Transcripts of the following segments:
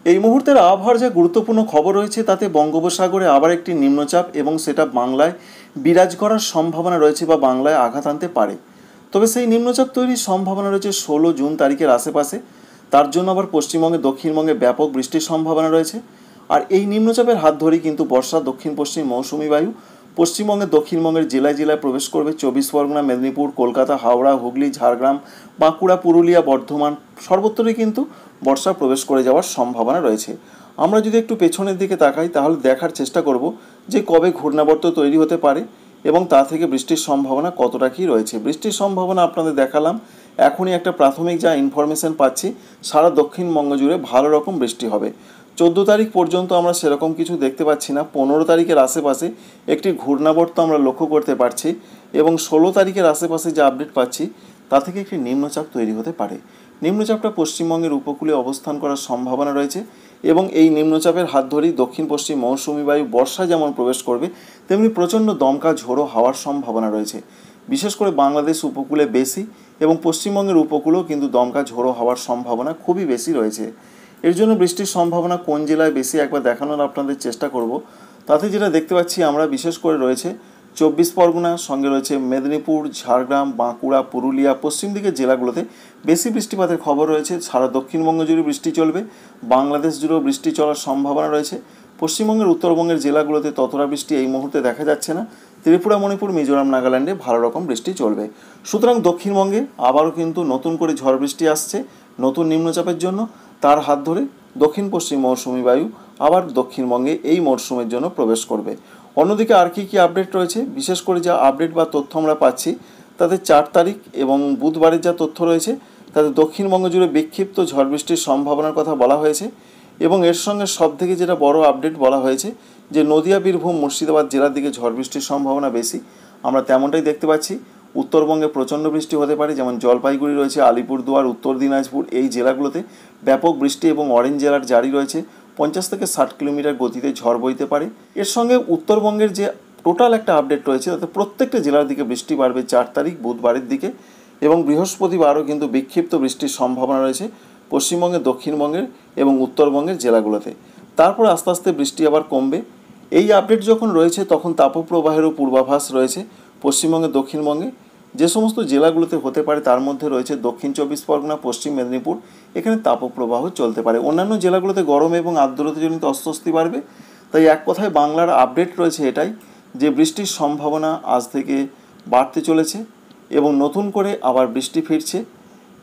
এই মুহূর্তের আবহাওয়ার যে গুরুত্বপূর্ণ খবর রয়েছে তাতে বঙ্গোপসাগরে আবার একটি নিম্নচাপ এবং সেটা বাংলায় বিরাজ করার সম্ভাবনা রয়েছে বা বাংলায় আঘাত আনতে পারে। তবে সেই নিম্নচাপ তৈরির সম্ভাবনা রয়েছে 16 জুন তারিখের আশেপাশে। তার জন্য আবার পশ্চিমবঙ্গে দক্ষিণবঙ্গে ব্যাপক বৃষ্টির সম্ভাবনা রয়েছে। আর এই নিম্নচাপের হাত ধরেই কিন্তু বর্ষা দক্ষিণ পশ্চিম মৌসুমি বায়ু পশ্চিমবঙ্গের দক্ষিণবঙ্গের জেলায় জেলায় প্রবেশ করবে। 24 পরগনা, মেদিনীপুর, কলকাতা, হাওড়া, হুগলি, ঝাড়গ্রাম, বাঁকুড়া, পুরুলিয়া, বর্ধমান সর্বত্রই কিন্তু বর্ষা প্রবেশ করে যাওয়ার সম্ভাবনা রয়েছে। আমরা যদি একটু পেছনের দিকে তাকাই তাহলে দেখার চেষ্টা করব যে কবে ঘূর্ণাবর্ত তৈরি হতে পারে এবং তা থেকে বৃষ্টির সম্ভাবনা কতটা কী রয়েছে। বৃষ্টির সম্ভাবনা আপনাদের দেখালাম। এখনই একটা প্রাথমিক যা ইনফরমেশন পাচ্ছি, সারা দক্ষিণবঙ্গ জুড়ে ভালো রকম বৃষ্টি হবে। 14 তারিখ পর্যন্ত আমরা সেরকম কিছু দেখতে পাচ্ছি না। 15 তারিখের আশেপাশে একটি ঘূর্ণাবর্ত আমরা লক্ষ্য করতে পারছি এবং 16 তারিখের আশেপাশে যে আপডেট পাচ্ছি তা থেকে একটি নিম্নচাপ তৈরি হতে পারে। নিম্নচাপটা পশ্চিমবঙ্গের উপকূলে অবস্থান করার সম্ভাবনা রয়েছে এবং এই নিম্নচাপের হাত ধরেই দক্ষিণ পশ্চিম মৌসুমি বায়ু বর্ষা যেমন প্রবেশ করবে তেমনি প্রচণ্ড দমকা ঝোড়ো হাওয়ার সম্ভাবনা রয়েছে। বিশেষ করে বাংলাদেশ উপকূলে বেশি এবং পশ্চিমবঙ্গের উপকূলেও কিন্তু দমকা ঝোড়ো হওয়ার সম্ভাবনা খুবই বেশি রয়েছে। এর জন্য বৃষ্টির সম্ভাবনা কোন জেলায় বেশি একবার দেখানোর আপনাদের চেষ্টা করব। তাতে যেটা দেখতে পাচ্ছি আমরা বিশেষ করে রয়েছে 24 পরগনা, সঙ্গে রয়েছে মেদিনীপুর, ঝাড়গ্রাম, বাঁকুড়া, পুরুলিয়া, পশ্চিম দিকের জেলাগুলোতে বেশি বৃষ্টিপাতের খবর রয়েছে। সারা দক্ষিণবঙ্গ জুড়ে বৃষ্টি চলবে, বাংলাদেশ জুড়েও বৃষ্টি চলার সম্ভাবনা রয়েছে। পশ্চিমবঙ্গের উত্তরবঙ্গের জেলাগুলোতে ততটা বৃষ্টি এই মুহূর্তে দেখা যাচ্ছে না। ত্রিপুরা, মণিপুর, মিজোরাম, নাগাল্যান্ডে ভালো রকম বৃষ্টি চলবে। সুতরাং দক্ষিণবঙ্গে আবারও কিন্তু নতুন করে ঝড় বৃষ্টি আসছে নতুন নিম্নচাপের জন্য। তার হাত ধরে দক্ষিণ পশ্চিম মৌসুমি বায়ু আবার দক্ষিণবঙ্গে এই মরশুমের জন্য প্রবেশ করবে। অন্যদিকে আর কি আপডেট রয়েছে, বিশেষ করে যা আপডেট বা তথ্য আমরা পাচ্ছি তাতে 4 তারিখ এবং বুধবারের যা তথ্য রয়েছে তাতে দক্ষিণবঙ্গ জুড়ে বিক্ষিপ্ত ঝড় বৃষ্টির সম্ভাবনার কথা বলা হয়েছে এবং এর সঙ্গে সবথেকে যেটা বড় আপডেট বলা হয়েছে যে নদিয়া, বীরভূম, মুর্শিদাবাদ জেলার দিকে ঝড় বৃষ্টির সম্ভাবনা বেশি। আমরা তেমনটাই দেখতে পাচ্ছি। উত্তরবঙ্গে প্রচণ্ড বৃষ্টি হতে পারে, যেমন জলপাইগুড়ি রয়েছে, আলিপুরদুয়ার, উত্তর দিনাজপুর এই জেলাগুলোতে ব্যাপক বৃষ্টি এবং অরেঞ্জ অ্যালার্ট জারি রয়েছে। 50 থেকে 60 কিলোমিটার গতিতে ঝড় বইতে পারে। এর সঙ্গে উত্তরবঙ্গের যে টোটাল একটা আপডেট রয়েছে তাতে প্রত্যেকটা জেলার দিকে বৃষ্টি বাড়বে 4 তারিখ বুধবারের দিকে এবং বৃহস্পতিবারও কিন্তু বিক্ষিপ্ত বৃষ্টির সম্ভাবনা রয়েছে পশ্চিমবঙ্গের, দক্ষিণবঙ্গের এবং উত্তরবঙ্গের জেলাগুলোতে। তারপর আস্তে আস্তে বৃষ্টি আবার কমবে। এই আপডেট যখন রয়েছে তখন তাপপ্রবাহেরও পূর্বাভাস রয়েছে পশ্চিমবঙ্গে, দক্ষিণবঙ্গে। যে সমস্ত জেলাগুলোতে হতে পারে তার মধ্যে রয়েছে দক্ষিণ 24 পরগনা, পশ্চিম মেদিনীপুর, এখানে তাপপ্রবাহ চলতে পারে। অন্যান্য জেলাগুলোতে গরম এবং আর্দ্রতাজনিত অস্বস্তি বাড়বে। তাই এক কথায় বাংলার আপডেট রয়েছে এটাই যে বৃষ্টির সম্ভাবনা আজ থেকে বাড়তে চলেছে এবং নতুন করে আবার বৃষ্টি ফিরছে।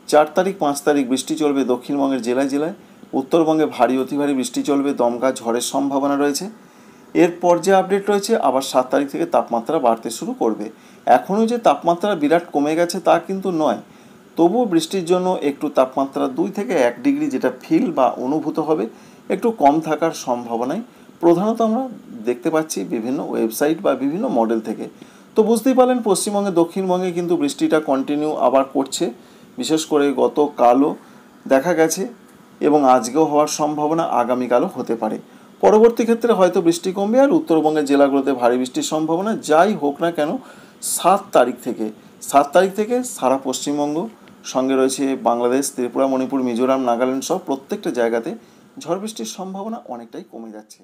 4 তারিখ 5 তারিখ বৃষ্টি চলবে দক্ষিণবঙ্গের জেলায় জেলায়। উত্তরবঙ্গে ভারী অতি ভারী বৃষ্টি চলবে, দমকা ঝড়ের সম্ভাবনা রয়েছে। এরপর যে আপডেট রয়েছে আবার 7 তারিখ থেকে তাপমাত্রা বাড়তে শুরু করবে। এখনও যে তাপমাত্রা বিরাট কমে গেছে তা কিন্তু নয়, তবুও বৃষ্টির জন্য একটু তাপমাত্রা 2 থেকে 1 ডিগ্রি যেটা ফিল বা অনুভূত হবে একটু কম থাকার সম্ভাবনাই প্রধানত আমরা দেখতে পাচ্ছি বিভিন্ন ওয়েবসাইট বা বিভিন্ন মডেল থেকে। তো বুঝতেই পারলেন পশ্চিমবঙ্গে, দক্ষিণবঙ্গে কিন্তু বৃষ্টিটা কন্টিনিউ আবার করছে। বিশেষ করে গতকালও দেখা গেছে এবং আজকেও হওয়ার সম্ভাবনা, আগামীকালও হতে পারে। পরবর্তী ক্ষেত্রে হয়তো বৃষ্টি কমবে আর উত্তরবঙ্গের জেলাগুলোতে ভারী বৃষ্টির সম্ভাবনা। যাই হোক না কেন 7 তারিখ থেকে সারা পশ্চিমবঙ্গ, সঙ্গে রয়েছে বাংলাদেশ, ত্রিপুরা, মণিপুর, মিজোরাম, নাগাল্যান্ড সহ প্রত্যেকটা জায়গাতে ঝড় বৃষ্টির সম্ভাবনা অনেকটাই কমে যাচ্ছে।